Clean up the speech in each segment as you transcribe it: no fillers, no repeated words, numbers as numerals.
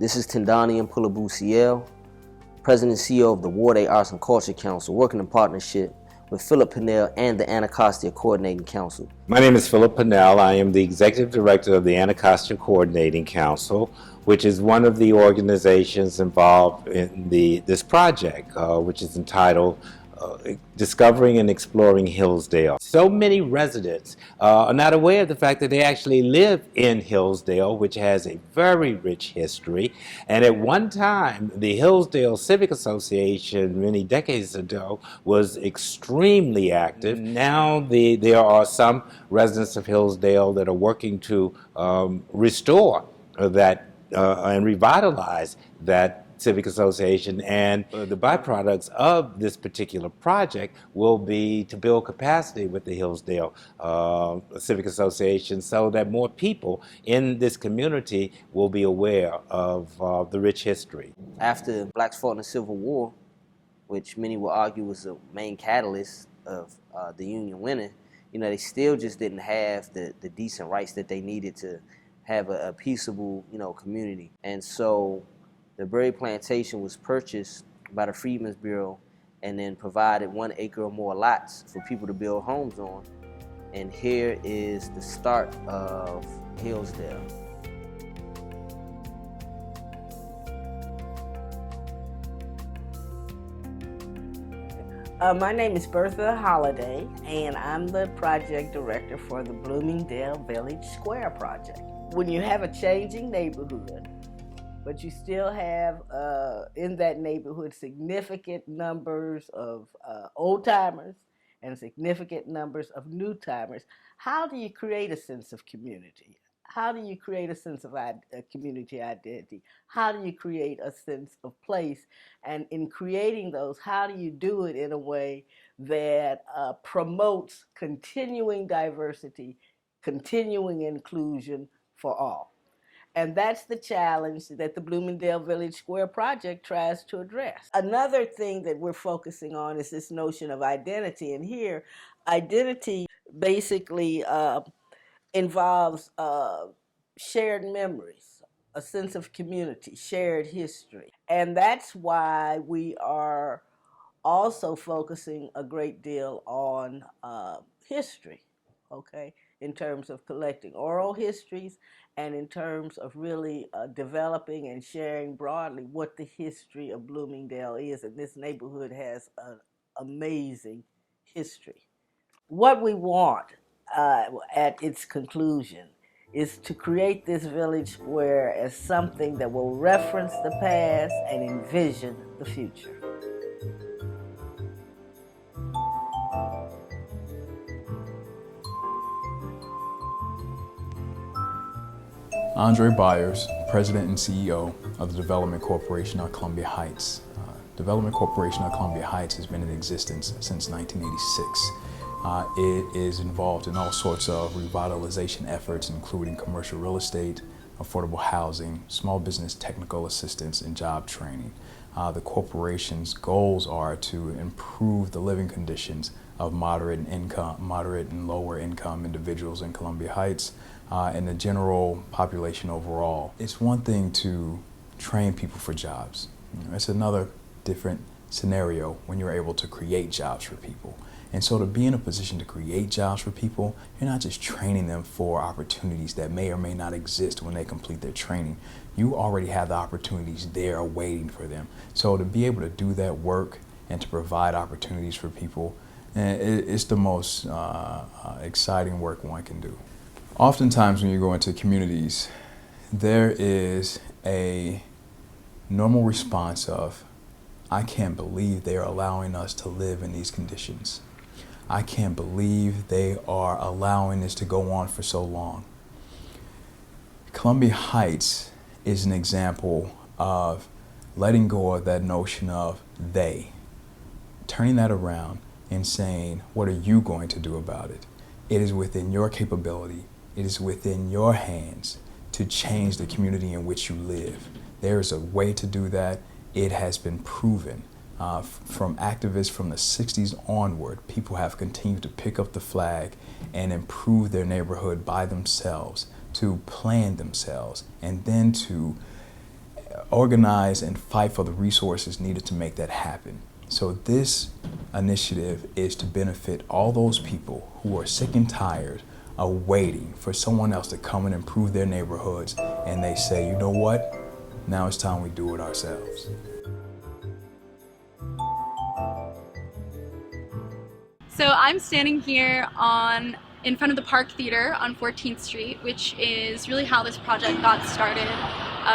This is Tindani Mpulabu CL, President and CEO of the Ward A Arts and Culture Council, working in partnership with Philip Pinnell and the Anacostia Coordinating Council. My name is Philip Pinnell. I am the Executive Director of the Anacostia Coordinating Council, which is one of the organizations involved in this project, which is entitled Discovering and Exploring Hillsdale. So many residents are not aware of the fact that they actually live in Hillsdale, which has a very rich history. And at one time, the Hillsdale Civic Association, many decades ago, was extremely active. Now there are some residents of Hillsdale that are working to restore that and revitalize that Civic Association, and the byproducts of this particular project will be to build capacity with the Hillsdale Civic Association so that more people in this community will be aware of the rich history. After blacks fought in the Civil War, which many will argue was the main catalyst of the Union winning, they still just didn't have the decent rights that they needed to have a peaceable, community. And so the Berry Plantation was purchased by the Freedmen's Bureau and then provided 1 acre or more lots for people to build homes on. And here is the start of Hillsdale. My name is Bertha Holliday, and I'm the project director for the Bloomingdale Village Square project. When you have a changing neighborhood, but you still have in that neighborhood significant numbers of old-timers and significant numbers of new-timers, how do you create a sense of community? How do you create a sense of community identity? How do you create a sense of place? And in creating those, how do you do it in a way that promotes continuing diversity, continuing inclusion for all? And that's the challenge that the Bloomingdale Village Square project tries to address. Another thing that we're focusing on is this notion of identity. And here, identity basically involves shared memories, a sense of community, shared history. And that's why we are also focusing a great deal on history, okay, in terms of collecting oral histories and in terms of really developing and sharing broadly what the history of Bloomingdale is. And this neighborhood has an amazing history. What we want at its conclusion is to create this village square as something that will reference the past and envision the future. Andre Byers, President and CEO of the Development Corporation of Columbia Heights. Development Corporation of Columbia Heights has been in existence since 1986. It is involved in all sorts of revitalization efforts, including commercial real estate, affordable housing, small business technical assistance, and job training. The corporation's goals are to improve the living conditions of moderate and lower income individuals in Columbia Heights and the general population overall. It's one thing to train people for jobs. It's another different scenario when you're able to create jobs for people. And so to be in a position to create jobs for people, you're not just training them for opportunities that may or may not exist when they complete their training. You already have the opportunities there waiting for them. So to be able to do that work and to provide opportunities for people, it's the most exciting work one can do. Oftentimes when you go into communities, there is a normal response of, I can't believe they are allowing us to live in these conditions. I can't believe they are allowing this to go on for so long. Columbia Heights is an example of letting go of that notion of they, turning that around and saying, what are you going to do about it? It is within your capability, it is within your hands to change the community in which you live. There is a way to do that. It has been proven. From activists from the 60s onward, people have continued to pick up the flag and improve their neighborhood by themselves, to plan themselves, and then to organize and fight for the resources needed to make that happen. So this initiative is to benefit all those people who are sick and tired of waiting for someone else to come and improve their neighborhoods, and they say, you know what, now it's time we do it ourselves. So I'm standing here in front of the Park Theater on 14th Street, which is really how this project got started.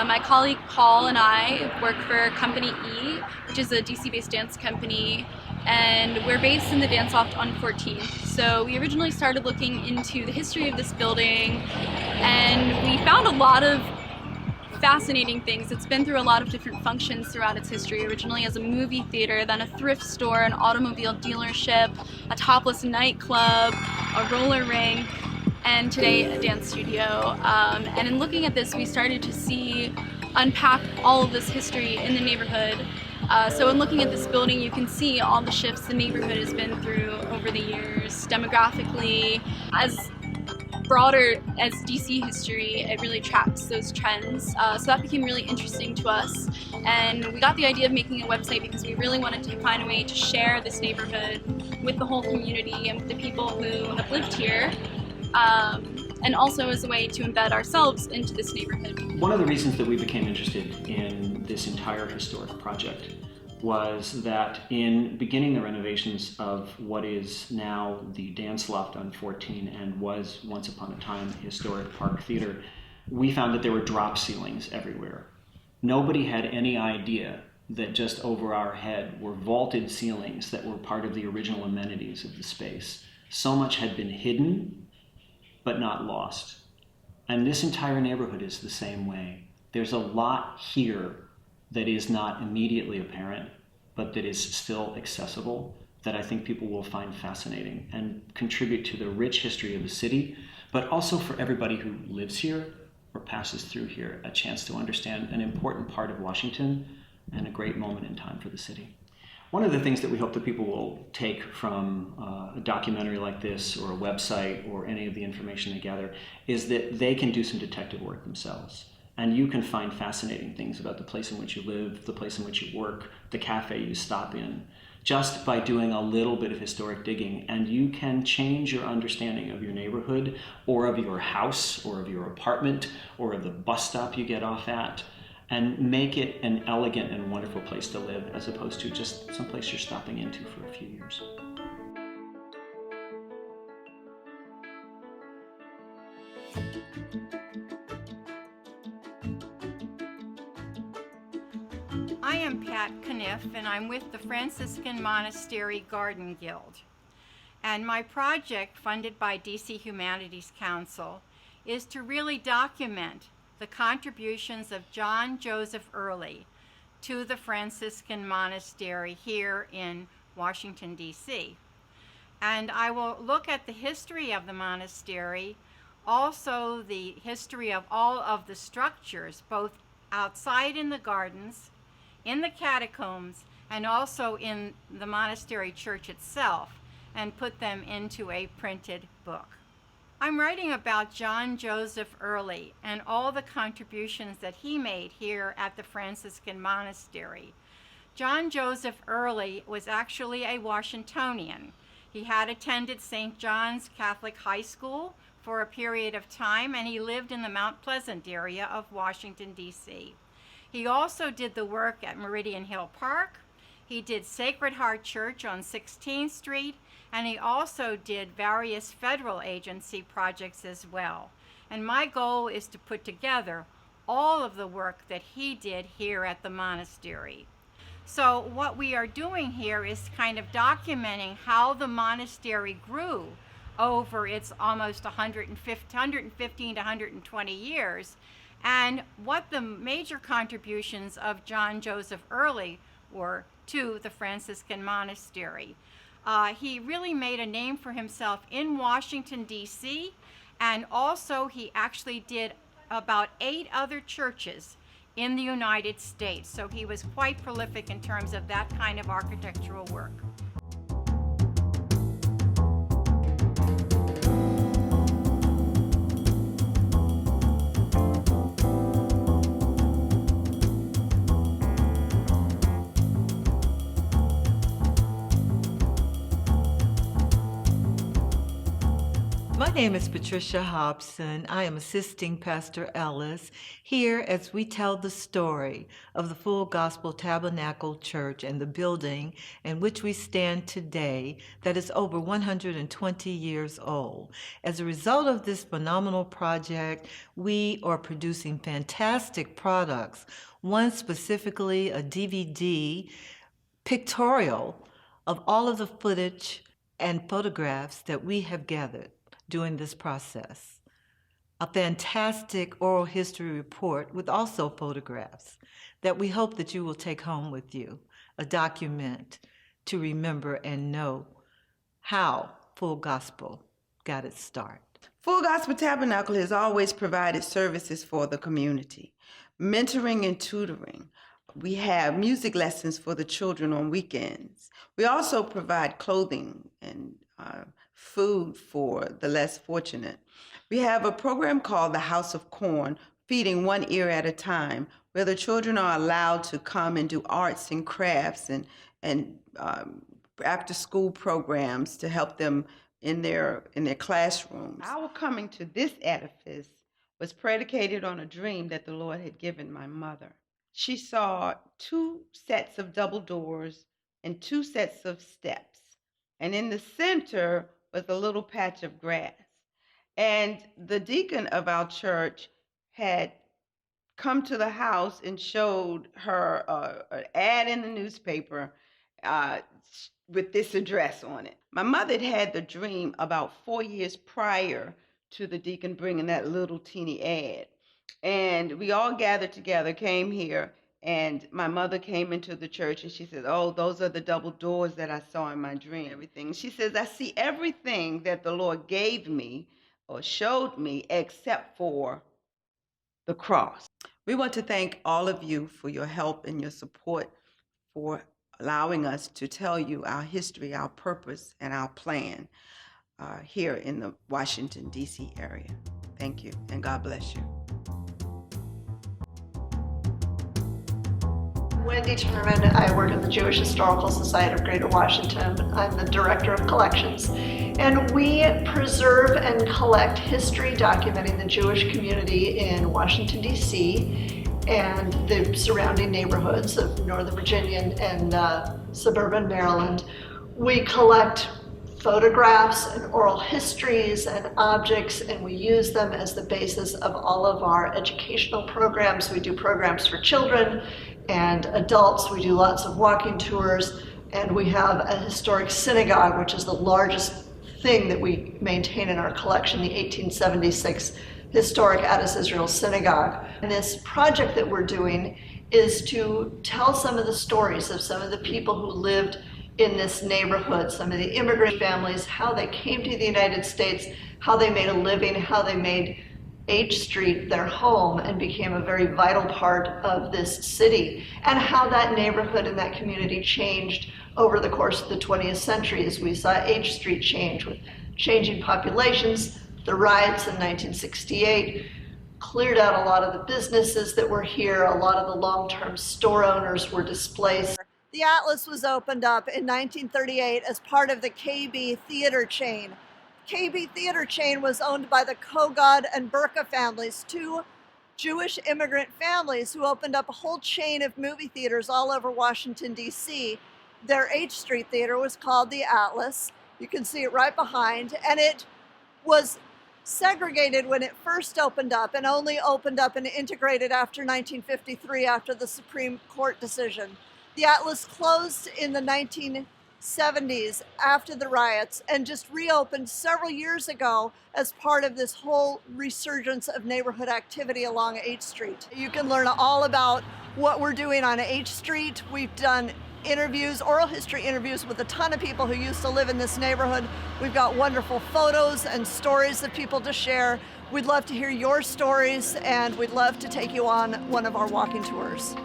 My colleague Paul and I work for Company E, which is a DC-based dance company, and we're based in the Dance Loft on 14th. So we originally started looking into the history of this building, and we found a lot of fascinating things. It's been through a lot of different functions throughout its history, originally as a movie theater, then a thrift store, an automobile dealership, a topless nightclub, a roller rink, and today a dance studio. And in looking at this, we started to unpack all of this history in the neighborhood. So in looking at this building, you can see all the shifts the neighborhood has been through over the years, demographically. As broader as DC history, it really tracks those trends. So that became really interesting to us. And we got the idea of making a website because we really wanted to find a way to share this neighborhood with the whole community and with the people who have lived here. And also as a way to embed ourselves into this neighborhood. One of the reasons that we became interested in this entire historic project was that in beginning the renovations of what is now the Dance Loft on 14 and was once upon a time the historic Park Theater, we found that there were drop ceilings everywhere. Nobody had any idea that just over our head were vaulted ceilings that were part of the original amenities of the space. So much had been hidden but not lost. And this entire neighborhood is the same way. There's a lot here that is not immediately apparent, but that is still accessible, that I think people will find fascinating and contribute to the rich history of the city, but also for everybody who lives here or passes through here, a chance to understand an important part of Washington and a great moment in time for the city. One of the things that we hope that people will take from a documentary like this or a website or any of the information they gather is that they can do some detective work themselves. And you can find fascinating things about the place in which you live, the place in which you work, the cafe you stop in, just by doing a little bit of historic digging. And you can change your understanding of your neighborhood or of your house or of your apartment or of the bus stop you get off at, and make it an elegant and wonderful place to live as opposed to just some place you're stopping into for a few years. I am Pat Kniff, and I'm with the Franciscan Monastery Garden Guild. And my project, funded by DC Humanities Council, is to really document the contributions of John Joseph Early to the Franciscan Monastery here in Washington, D.C. And I will look at the history of the monastery, also the history of all of the structures, both outside in the gardens, in the catacombs, and also in the monastery church itself, and put them into a printed book. I'm writing about John Joseph Early and all the contributions that he made here at the Franciscan Monastery. John Joseph Early was actually a Washingtonian. He had attended St. John's Catholic High School for a period of time, and he lived in the Mount Pleasant area of Washington, D.C. He also did the work at Meridian Hill Park. He did Sacred Heart Church on 16th Street, and he also did various federal agency projects as well. And my goal is to put together all of the work that he did here at the monastery. So what we are doing here is kind of documenting how the monastery grew over its almost 115 to 120 years, and what the major contributions of John Joseph Early were to the Franciscan monastery. He really made a name for himself in Washington, D.C., and also he actually did about 8 other churches in the United States. So he was quite prolific in terms of that kind of architectural work. name is Patricia Hobson. I am assisting Pastor Ellis here as we tell the story of the Full Gospel Tabernacle Church and the building in which we stand today that is over 120 years old. As a result of this phenomenal project, we are producing fantastic products. One specifically, a DVD pictorial of all of the footage and photographs that we have gathered during this process. A fantastic oral history report with also photographs that we hope that you will take home with you, a document to remember and know how Full Gospel got its start. Full Gospel Tabernacle has always provided services for the community, mentoring and tutoring. We have music lessons for the children on weekends. We also provide clothing and food for the less fortunate. We have a program called the House of Corn, feeding one ear at a time, where the children are allowed to come and do arts and crafts and after school programs to help them in their classrooms. Our coming to this edifice was predicated on a dream that the Lord had given my mother. She saw 2 sets of double doors and 2 sets of steps. And in the center was a little patch of grass. And the deacon of our church had come to the house and showed her an ad in the newspaper with this address on it. My mother had had the dream about 4 years prior to the deacon bringing that little teeny ad. And we all gathered together, came here, and my mother came into the church and she said, "Oh, those are the double doors that I saw in my dream." Everything. She says, "I see everything that the Lord gave me or showed me except for the cross." We want to thank all of you for your help and your support, for allowing us to tell you our history, our purpose, and our plan here in the Washington, D.C. area. Thank you, and God bless you. Wendy Turman. I work at the Jewish Historical Society of Greater Washington. I'm the Director of Collections. And we preserve and collect history documenting the Jewish community in Washington, D.C. and the surrounding neighborhoods of Northern Virginia and suburban Maryland. We collect photographs and oral histories and objects, and we use them as the basis of all of our educational programs. We do programs for children and adults. We do lots of walking tours, and we have a historic synagogue, which is the largest thing that we maintain in our collection, the 1876 historic Addis Israel Synagogue. And this project that we're doing is to tell some of the stories of some of the people who lived in this neighborhood, some of the immigrant families, how they came to the United States, how they made a living, how they made H Street their home and became a very vital part of this city, and how that neighborhood and that community changed over the course of the 20th century as we saw H Street change with changing populations. The riots in 1968 cleared out a lot of the businesses that were here. A lot of the long-term store owners were displaced. The Atlas was opened up in 1938 as part of the KB theater chain. KB theater chain was owned by the Kogod and Burka families, 2 Jewish immigrant families who opened up a whole chain of movie theaters all over Washington, D.C. Their H Street theater was called the Atlas. You can see it right behind, and it was segregated when it first opened up and only opened up and integrated after 1953 after the Supreme Court decision. The Atlas closed in the 1970s after the riots and just reopened several years ago as part of this whole resurgence of neighborhood activity along H Street. You can learn all about what we're doing on H Street. We've done interviews, oral history interviews with a ton of people who used to live in this neighborhood. We've got wonderful photos and stories of people to share. We'd love to hear your stories, and we'd love to take you on one of our walking tours.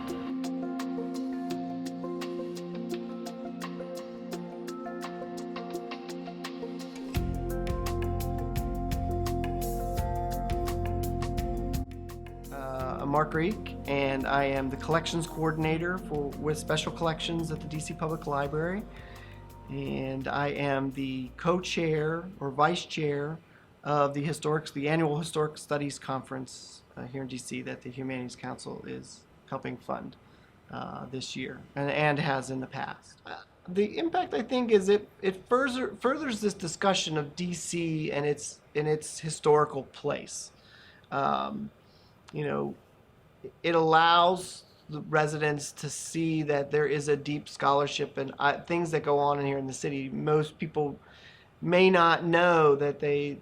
I'm Mark Reek, and I am the collections coordinator with special collections at the DC Public Library. And I am the co-chair or vice chair of the annual Historic Studies Conference here in DC that the Humanities Council is helping fund this year and has in the past. The impact, I think, is it furthers this discussion of DC and its historical place. It allows the residents to see that there is a deep scholarship and things that go on in here in the city. Most people may not know that they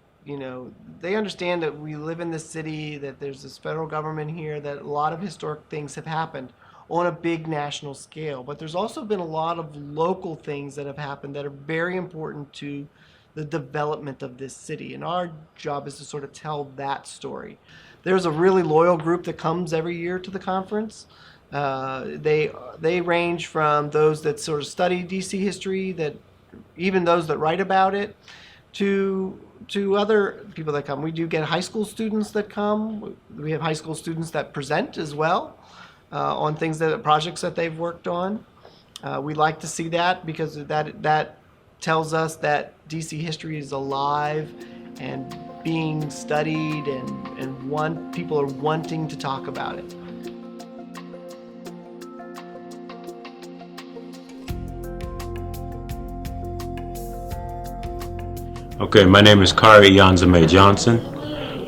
understand that we live in the city, that there's this federal government here, that a lot of historic things have happened on a big national scale. But there's also been a lot of local things that have happened that are very important to the development of this city. And our job is to sort of tell that story. There's a really loyal group that comes every year to the conference. They range from those that sort of study DC history, that even those that write about it, to other people that come. We do get high school students that come. We have high school students that present as well on projects that they've worked on. We like to see that because that tells us that DC history is alive and being studied, and people are wanting to talk about it. Okay, my name is Kari Yanzame Johnson.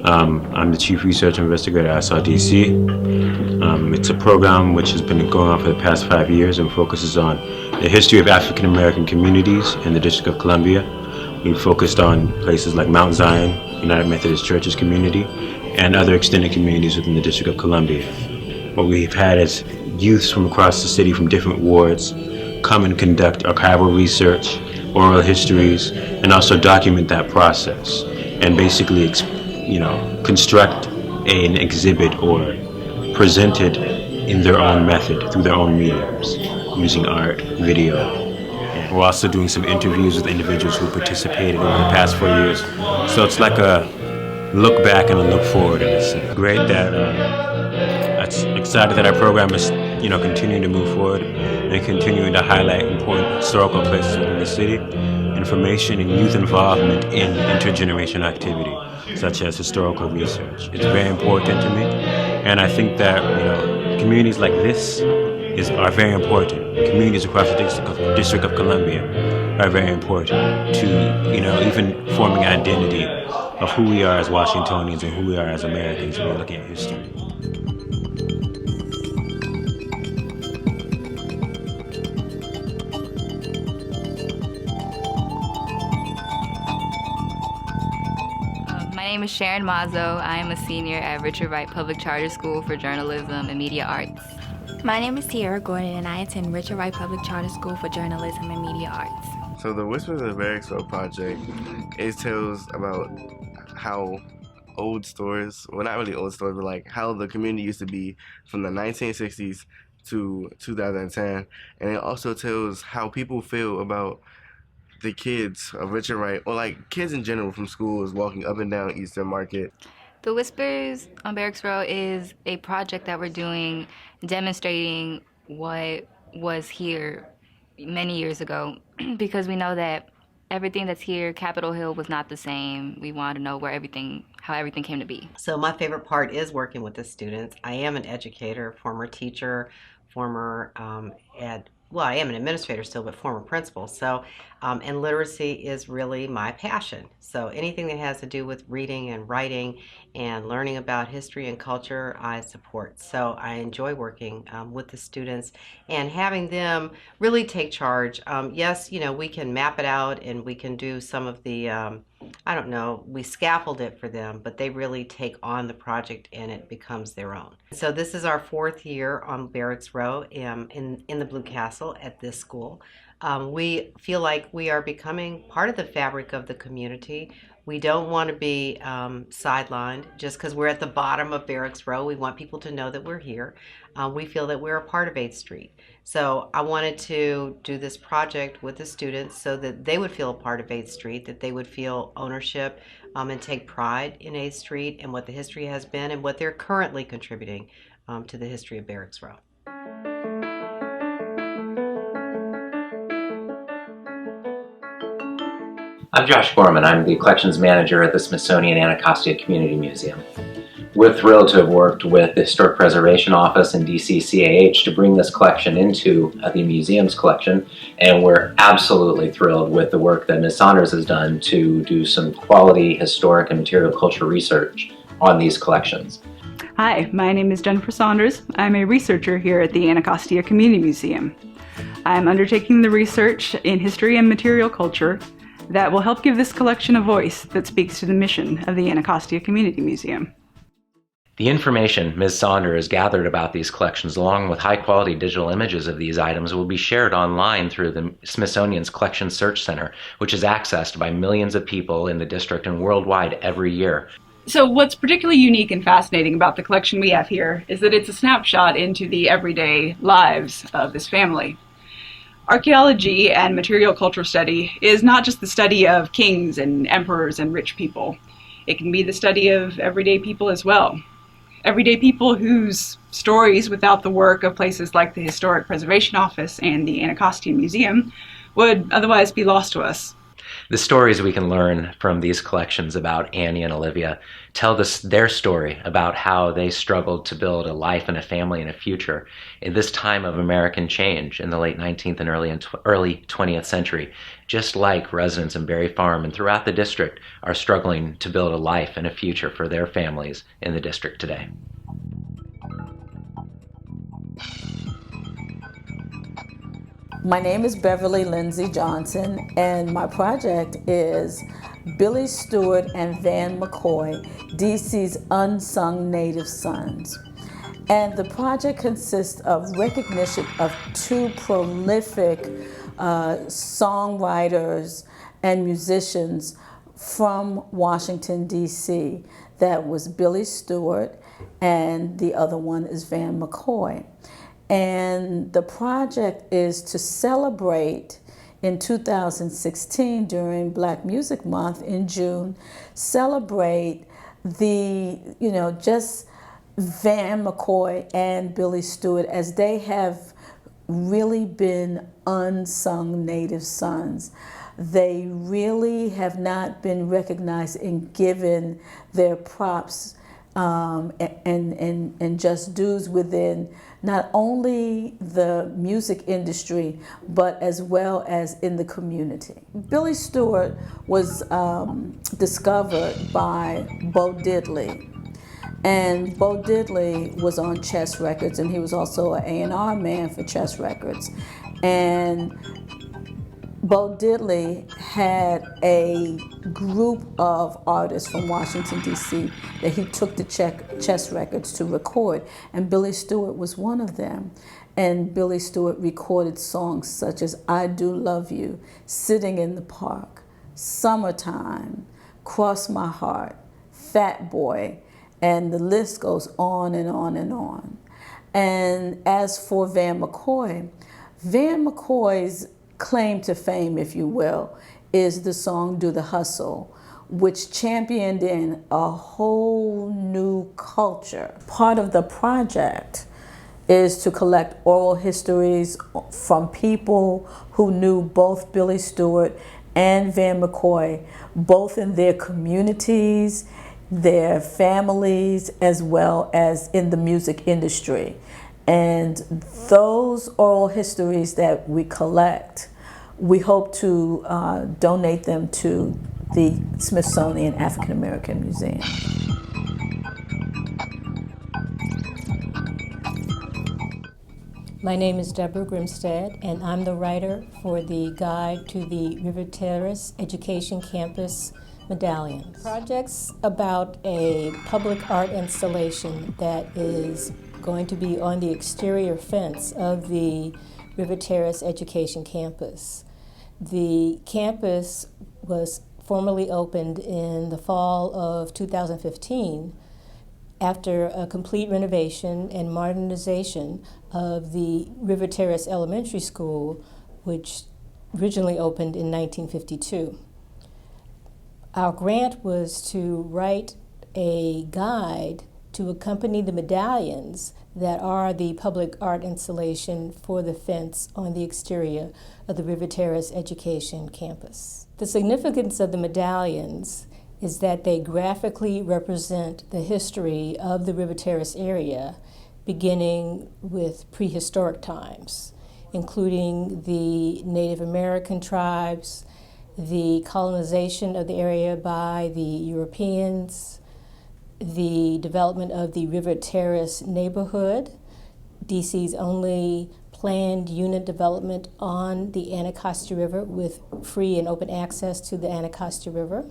I'm the Chief Research Investigator at SRDC. It's a program which has been going on for the past 5 years and focuses on the history of African American communities in the District of Columbia. We've focused on places like Mount Zion, United Methodist Church's community, and other extended communities within the District of Columbia. What we've had is youths from across the city from different wards come and conduct archival research, oral histories, and also document that process and basically construct an exhibit or present it in their own method through their own mediums, using art, video. And we're also doing some interviews with individuals who participated over the past 4 years. So it's like a look back and a look forward in a sense. Great that I'm excited that our program is continuing to move forward and continuing to highlight important historical places within the city, information and youth involvement in intergenerational activity, such as historical research. It's very important to me, and I think that communities like this are very important. Communities across the District of Columbia are very important to even forming identity of who we are as Washingtonians and who we are as Americans when we're looking at history. My name is Sharon Mazzo. I am a senior at Richard Wright Public Charter School for Journalism and Media Arts. My name is Tiara Gordon, and I attend Richard Wright Public Charter School for Journalism and Media Arts. So the Whispers of the Barracks Row project, it tells about how old stores, well, not really old stores, but like how the community used to be from the 1960s to 2010. And it also tells how people feel about the kids of Richard Wright, or like kids in general from schools walking up and down Eastern Market. The Whispers on Barracks Row is a project that we're doing demonstrating what was here many years ago, because we know that everything that's here, Capitol Hill, was not the same. We wanted to know how everything came to be. So my favorite part is working with the students. I am an educator, former teacher, I am an administrator still, but former principal. So, and literacy is really my passion. So anything that has to do with reading and writing and learning about history and culture, I support. So I enjoy working with the students and having them really take charge. Yes, we can map it out and we can do some of the, we scaffold it for them, but they really take on the project and it becomes their own. So this is our 4th year on Barracks Row in the Blue Castle at this school. We feel like we are becoming part of the fabric of the community. We don't want to be sidelined just because we're at the bottom of Barracks Row. We want people to know that we're here. We feel that we're a part of 8th Street. So I wanted to do this project with the students so that they would feel a part of 8th Street, that they would feel ownership and take pride in 8th Street and what the history has been and what they're currently contributing to the history of Barracks Row. I'm Josh Gorman. I'm the collections manager at the Smithsonian Anacostia Community Museum. We're thrilled to have worked with the Historic Preservation Office and DCCAH to bring this collection into the museum's collection, and we're absolutely thrilled with the work that Ms. Saunders has done to do some quality historic and material culture research on these collections. Hi, my name is Jennifer Saunders. I'm a researcher here at the Anacostia Community Museum. I'm undertaking the research in history and material culture that will help give this collection a voice that speaks to the mission of the Anacostia Community Museum. The information Ms. Saunders gathered about these collections, along with high-quality digital images of these items, will be shared online through the Smithsonian's Collection Search Center, which is accessed by millions of people in the district and worldwide every year. So what's particularly unique and fascinating about the collection we have here is that it's a snapshot into the everyday lives of this family. Archaeology and material culture study is not just the study of kings and emperors and rich people. It can be the study of everyday people as well. Everyday people whose stories, without the work of places like the Historic Preservation Office and the Anacostia Museum, would otherwise be lost to us. The stories we can learn from these collections about Annie and Olivia tell their story about how they struggled to build a life and a family and a future in this time of American change in the late 19th and early 20th century, just like residents in Berry Farm and throughout the district are struggling to build a life and a future for their families in the district today. My name is Beverly Lindsay Johnson, and my project is Billy Stewart and Van McCoy, DC's Unsung Native Sons. And the project consists of recognition of two prolific songwriters and musicians from Washington, D.C. That was Billy Stewart, and the other one is Van McCoy. And the project is to celebrate in 2016 during Black Music Month in June, celebrate the, just Van McCoy and Billy Stewart as they have really been unsung Native sons. They really have not been recognized and given their props and just dues within not only the music industry, but as well as in the community. Billy Stewart was discovered by Bo Diddley. And Bo Diddley was on Chess Records, and he was also an A&R man for Chess Records. And Bo Diddley had a group of artists from Washington, D.C. that he took to Chess Records to record, and Billy Stewart was one of them. And Billy Stewart recorded songs such as I Do Love You, Sitting in the Park, Summertime, Cross My Heart, Fat Boy, and the list goes on and on and on. And as for Van McCoy's claim to fame, if you will, is the song Do the Hustle, which championed in a whole new culture. Part of the project is to collect oral histories from people who knew both Billy Stewart and Van McCoy, both in their communities, their families, as well as in the music industry. And those oral histories that we collect, we hope to donate them to the Smithsonian African American Museum. My name is Deborah Grimstead, and I'm the writer for the guide to the River Terrace Education Campus medallions. The project's about a public art installation that is going to be on the exterior fence of the River Terrace Education Campus. The campus was formally opened in the fall of 2015 after a complete renovation and modernization of the River Terrace Elementary School, which originally opened in 1952. Our grant was to write a guide to accompany the medallions that are the public art installation for the fence on the exterior of the River Terrace Education Campus. The significance of the medallions is that they graphically represent the history of the River Terrace area, beginning with prehistoric times, including the Native American tribes, the colonization of the area by the Europeans, the development of the River Terrace neighborhood, DC's only planned unit development on the Anacostia River with free and open access to the Anacostia River,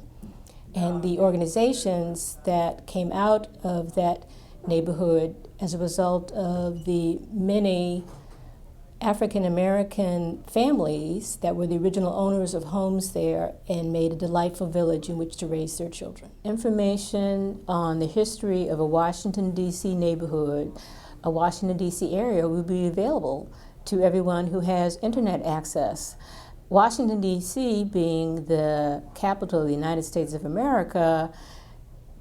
and the organizations that came out of that neighborhood as a result of the many African American families that were the original owners of homes there and made a delightful village in which to raise their children. Information on the history of a Washington, D.C. neighborhood, a Washington, D.C. area will be available to everyone who has internet access. Washington, D.C. being the capital of the United States of America,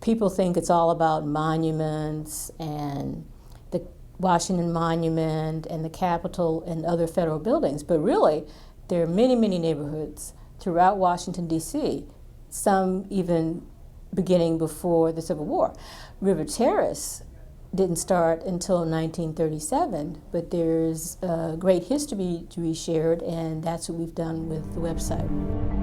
people think it's all about monuments and the Washington Monument and the Capitol and other federal buildings, but really there are many, many neighborhoods throughout Washington, D.C., some even beginning before the Civil War. River Terrace didn't start until 1937, but there's a great history to be shared, and that's what we've done with the website.